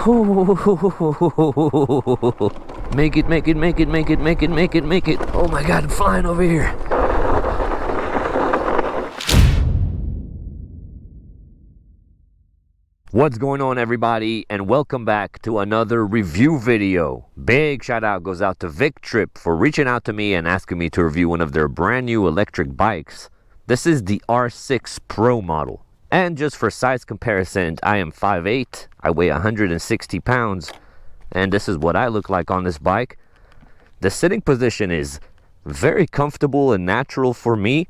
Make it, make it, make it, make it, make it, make it, make it. Oh my God, I'm flying over here. What's going on, everybody, and welcome back to another review video. Big shout out goes out to Victrip for reaching out to me and asking me to review one of their brand new electric bikes. This is the R6 Pro model. And just for size comparison, I am 5'8", I weigh 160 pounds, and this is what I look like on this bike. The sitting position is very comfortable and natural for me,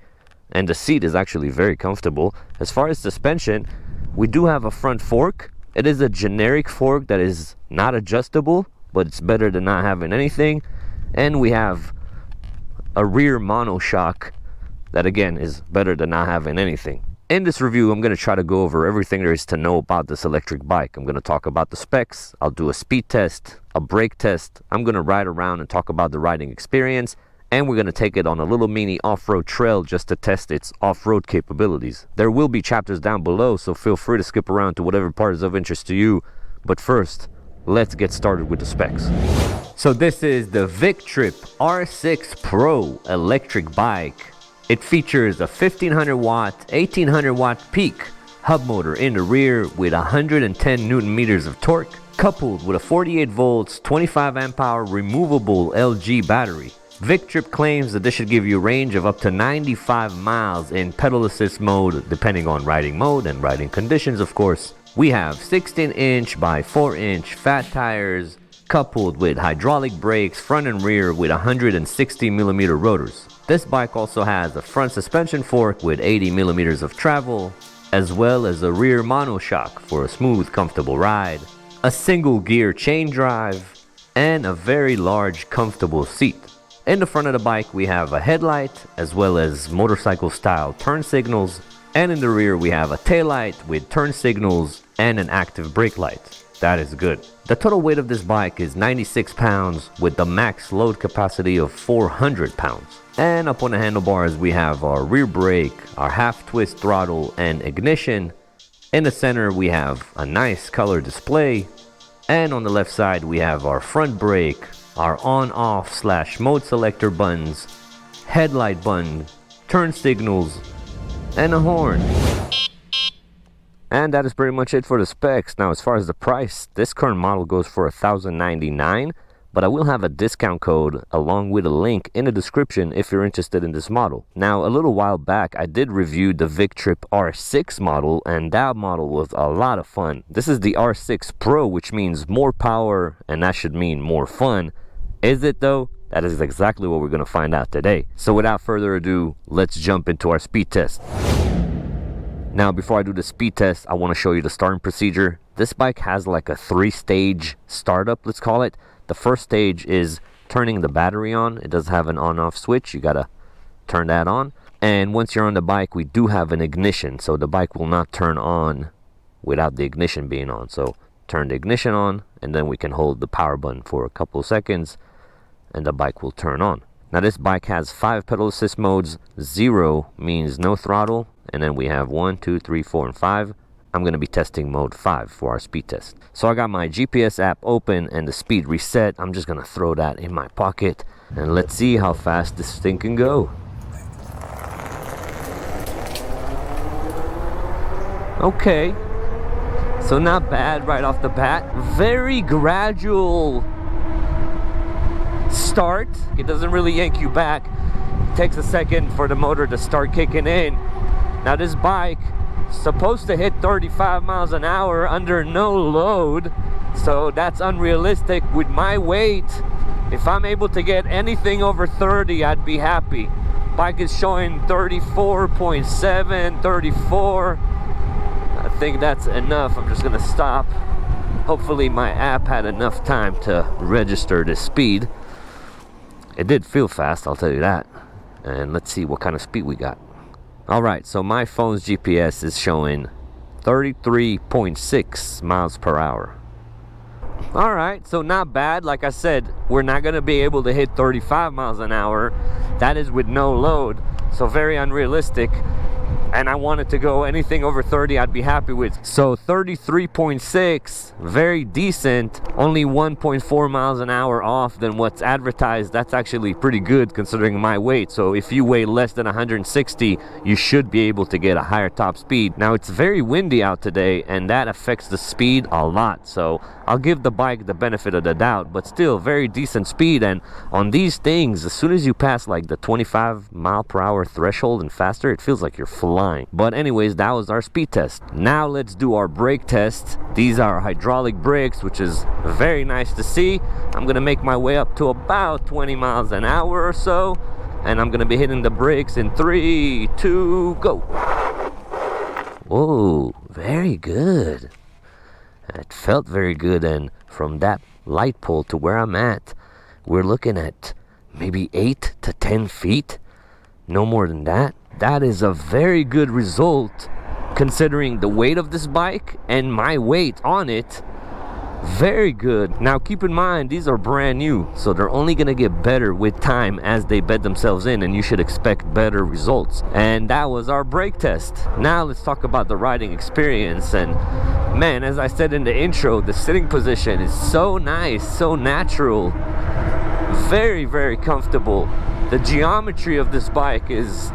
and the seat is actually very comfortable. As far as suspension, we do have a front fork. It is a generic fork that is not adjustable, but it's better than not having anything. And we have a rear monoshock that, again, is better than not having anything. In this review, I'm going to try to go over everything there is to know about this electric bike. I'm going to talk about the specs. I'll do a speed test, a brake test. I'm going to ride around and talk about the riding experience. And we're going to take it on a little mini off-road trail just to test its off-road capabilities. There will be chapters down below, so feel free to skip around to whatever part is of interest to you. But first, let's get started with the specs. So this is the Victrip R6 Pro electric bike. It features a 1500 watt, 1800 watt peak hub motor in the rear with 110 Newton meters of torque, coupled with a 48 volts, 25 amp hour removable LG battery. Victrip claims that this should give you a range of up to 95 miles in pedal assist mode, depending on riding mode and riding conditions, of course. We have 16-inch by 4-inch fat tires, coupled with hydraulic brakes front and rear with 160 millimeter rotors. This bike also has a front suspension fork with 80 millimeters of travel, as well as a rear monoshock for a smooth, comfortable ride, a single gear chain drive, and a very large, comfortable seat. In the front of the bike, we have a headlight as well as motorcycle style turn signals, and in the rear we have a taillight with turn signals and an active brake light. That is good. The total weight of this bike is 96 pounds with the max load capacity of 400 pounds. And up on the handlebars we have our rear brake, our half twist throttle and ignition. In the center we have a nice color display, and on the left side we have our front brake, our on-off / mode selector buttons, headlight button, turn signals, and a horn. And that is pretty much it for the specs. Now, as far as the price, this current model goes for $1,099, but I will have a discount code along with a link in the description if you're interested in this model. Now, a little while back, I did review the Victrip R6 model, and that model was a lot of fun. This is the R6 Pro, which means more power, and that should mean more fun. Is it though? That is exactly what we're going to find out today. So without further ado, let's jump into our speed test. Now, before I do the speed test, I want to show you the starting procedure. This bike has like a 3-stage startup, let's call it. The first stage is turning the battery on. It does have an on-off switch. You got to turn that on. And once you're on the bike, we do have an ignition. So the bike will not turn on without the ignition being on. So turn the ignition on, and then we can hold the power button for a couple of seconds, and the bike will turn on. Now, this bike has 5 pedal assist modes. 0 means no throttle, and then we have 1, 2, 3, 4, and 5. I'm going to be testing mode 5 for our speed test. So I got my GPS app open and the speed reset. I'm just going to throw that in my pocket, and let's see how fast this thing can go. Okay, so not bad right off the bat. Very gradual start. It doesn't really yank you back. It takes a second for the motor to start kicking in. Now, this bike is supposed to hit 35 miles an hour under no load, so that's unrealistic with my weight. If I'm able to get anything over 30, I'd be happy. Bike is showing 34.7, 34. I think that's enough. I'm just gonna stop. Hopefully my app had enough time to register the speed. It did feel fast, I'll tell you that. And let's see what kind of speed we got. Alright, so my phone's GPS is showing 33.6 miles per hour. Alright, so not bad. Like I said, we're not going to be able to hit 35 miles an hour. That is with no load, so very unrealistic. and I wanted to go anything over 30 I'd be happy with. So 33.6, very decent, only 1.4 miles an hour off than what's advertised. That's actually pretty good considering my weight. So if you weigh less than 160, you should be able to get a higher top speed. Now it's very windy out today, and that affects the speed a lot, so I'll give the bike the benefit of the doubt, but still very decent speed. And on these things, as soon as you pass like the 25 mile per hour threshold and faster, it feels like you're flying. But anyways, that was our speed test. Now let's do our brake test. These are hydraulic brakes, which is very nice to see. I'm gonna make my way up to about 20 miles an hour or so, and I'm gonna be hitting the brakes in 3, 2, go. Whoa, very good. It felt very good, and from that light pole to where I'm at, we're looking at maybe 8 to 10 feet, no more than that. That is a very good result considering the weight of this bike and my weight on it. Very good. Now keep in mind, these are brand new, so they're only gonna get better with time as they bed themselves in, and you should expect better results. And that was our brake test. Now let's talk about the riding experience. And man, as I said in the intro, the sitting position is so nice, so natural, very, very comfortable. The geometry of this bike is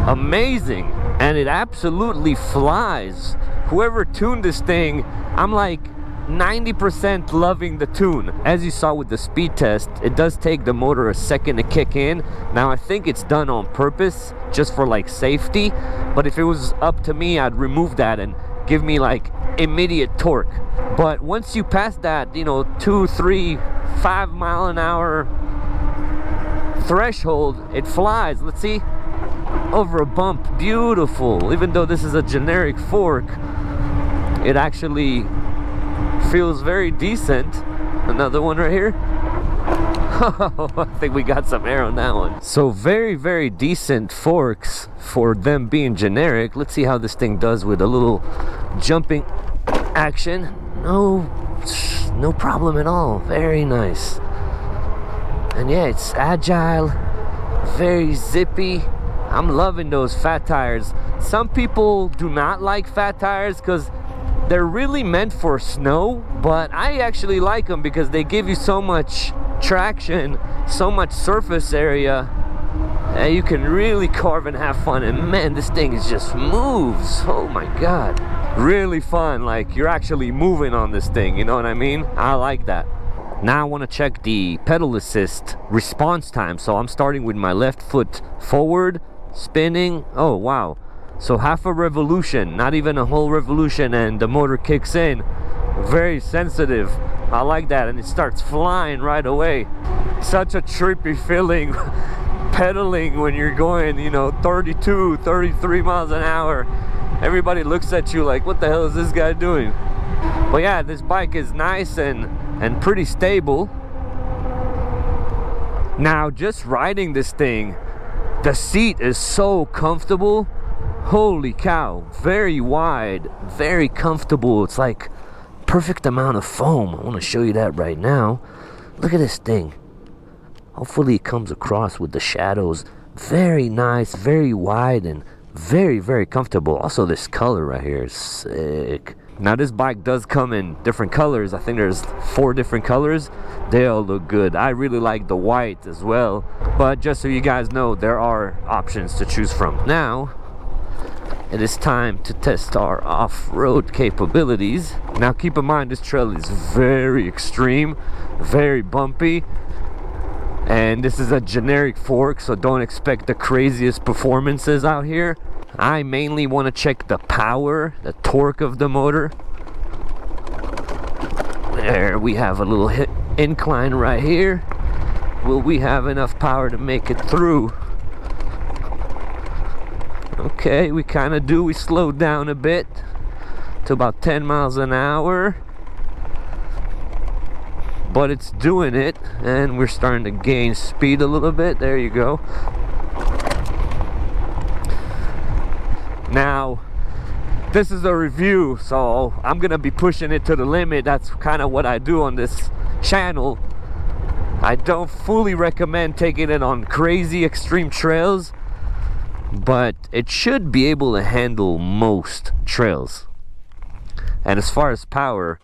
amazing, and it absolutely flies. Whoever tuned this thing, I'm like 90% loving the tune. As you saw with the speed test, it does take the motor a second to kick in. Now I think it's done on purpose just for like safety, but if it was up to me, I'd remove that and give me like immediate torque. But once you pass that, you know, 2, 3, 5 mile an hour threshold, it flies. Let's see, over a bump, beautiful. Even though this is a generic fork, it actually feels very decent. Another one right here. I think we got some air on that one. So very, very decent forks for them being generic. Let's see how this thing does with a little jumping action. No problem at all. Very nice. And yeah, it's agile, very zippy. I'm loving those fat tires. Some people do not like fat tires because they're really meant for snow, but I actually like them because they give you so much traction, so much surface area, and you can really carve and have fun. And man, this thing just moves. Oh my god, really fun. Like you're actually moving on this thing, you know what I mean? I like that. Now I want to check the pedal assist response time. So I'm starting with my left foot forward, spinning. Oh wow, so half a revolution, not even a whole revolution, and the motor kicks in. Very sensitive. I like that, and it starts flying right away. Such a trippy feeling pedaling when you're going, you know, 32, 33 miles an hour. Everybody looks at you like, what the hell is this guy doing? But yeah, this bike is nice and pretty stable. Now just riding this thing, the seat is so comfortable. Holy cow, very wide, very comfortable. It's like perfect amount of foam. I want to show you that right now. Look at this thing. Hopefully it comes across with the shadows. Very nice, very wide, and very, very comfortable. Also this color right here is sick. Now this bike does come in different colors. I think there's 4 different colors. They all look good. I really like the white as well, but just so you guys know, there are options to choose from. Now it is time to test our off-road capabilities. Now keep in mind, this trail is very extreme, very bumpy, and this is a generic fork, so don't expect the craziest performances out here. I mainly want to check the power, the torque of the motor. There, we have a little incline right here. Will we have enough power to make it through? Okay, we kind of do. We slowed down a bit to about 10 miles an hour, but it's doing it, and we're starting to gain speed a little bit. There you go. Now this is a review, so I'm gonna be pushing it to the limit. That's kind of what I do on this channel. I don't fully recommend taking it on crazy extreme trails, but it should be able to handle most trails. And as far as power,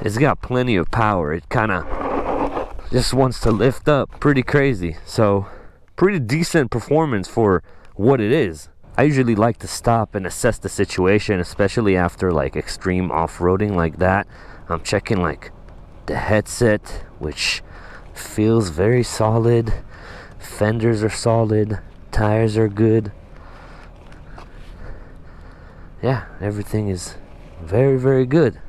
it's got plenty of power. It kind of just wants to lift up pretty crazy. So pretty decent performance for what it is. I usually like to stop and assess the situation, especially after like extreme off-roading like that. I'm checking like the headset, which feels very solid. Fenders are solid. Tires are good. Yeah, everything is very, very good.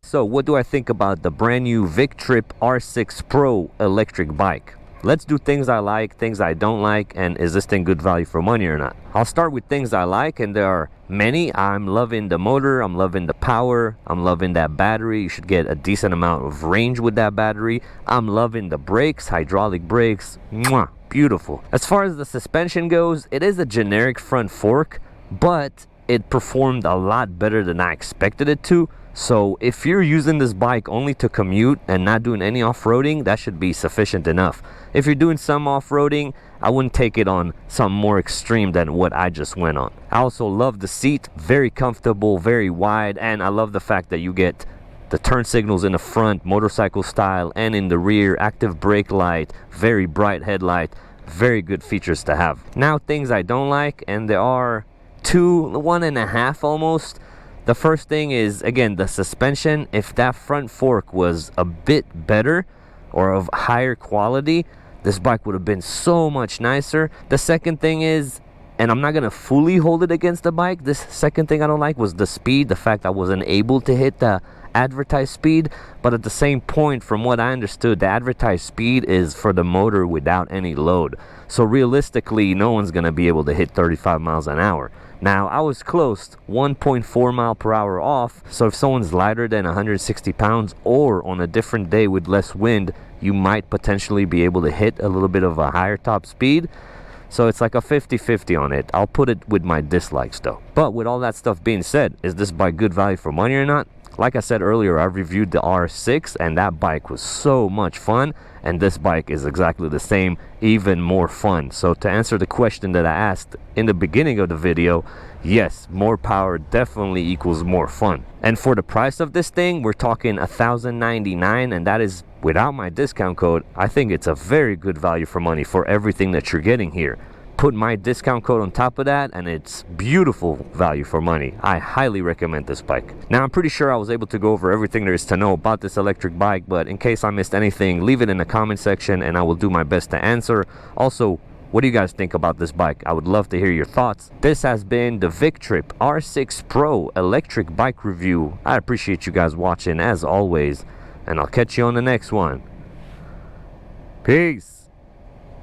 So what do I think about the brand new Victrip R6 PRO electric bike? Let's do things I like, things I don't like, and is this thing good value for money or not? I'll start with things I like, and there are many. I'm loving the motor, I'm loving the power, I'm loving that battery. You should get a decent amount of range with that battery. I'm loving the brakes, hydraulic brakes. Mwah, beautiful. As far as the suspension goes, it is a generic front fork, but it performed a lot better than I expected it to. So if you're using this bike only to commute and not doing any off-roading, that should be sufficient enough. If you're doing some off-roading, I wouldn't take it on something more extreme than what I just went on. I also love the seat, very comfortable, very wide, and I love the fact that you get the turn signals in the front, motorcycle style, and in the rear, active brake light, very bright headlight, very good features to have. Now things I don't like, and there are one and a half almost. The first thing is, again, the suspension. If that front fork was a bit better or of higher quality, this bike would have been so much nicer. The second thing is, and I'm not gonna fully hold it against the bike, this second thing I don't like was the speed, the fact I wasn't able to hit the advertised speed. But at the same point, from what I understood, the advertised speed is for the motor without any load. So realistically, no one's gonna be able to hit 35 miles an hour. Now, I was close, 1.4 mile per hour off, so if someone's lighter than 160 pounds or on a different day with less wind, you might potentially be able to hit a little bit of a higher top speed. So it's like a 50-50 on it. I'll put it with my dislikes though. But with all that stuff being said, is this bike good value for money or not? Like I said earlier, I reviewed the R6 and that bike was so much fun, and this bike is exactly the same, even more fun. So to answer the question that I asked in the beginning of the video, yes, more power definitely equals more fun. And for the price of this thing, we're talking $1,099, and that is without my discount code. I think it's a very good value for money for everything that you're getting here. Put my discount code on top of that and it's beautiful value for money. I highly recommend this bike. Now, I'm pretty sure I was able to go over everything there is to know about this electric bike, but in case I missed anything, leave it in the comment section and I will do my best to answer. Also, what do you guys think about this bike? I would love to hear your thoughts. This has been the Victrip R6 PRO electric bike review. I appreciate you guys watching as always, and I'll catch you on the next one. Peace.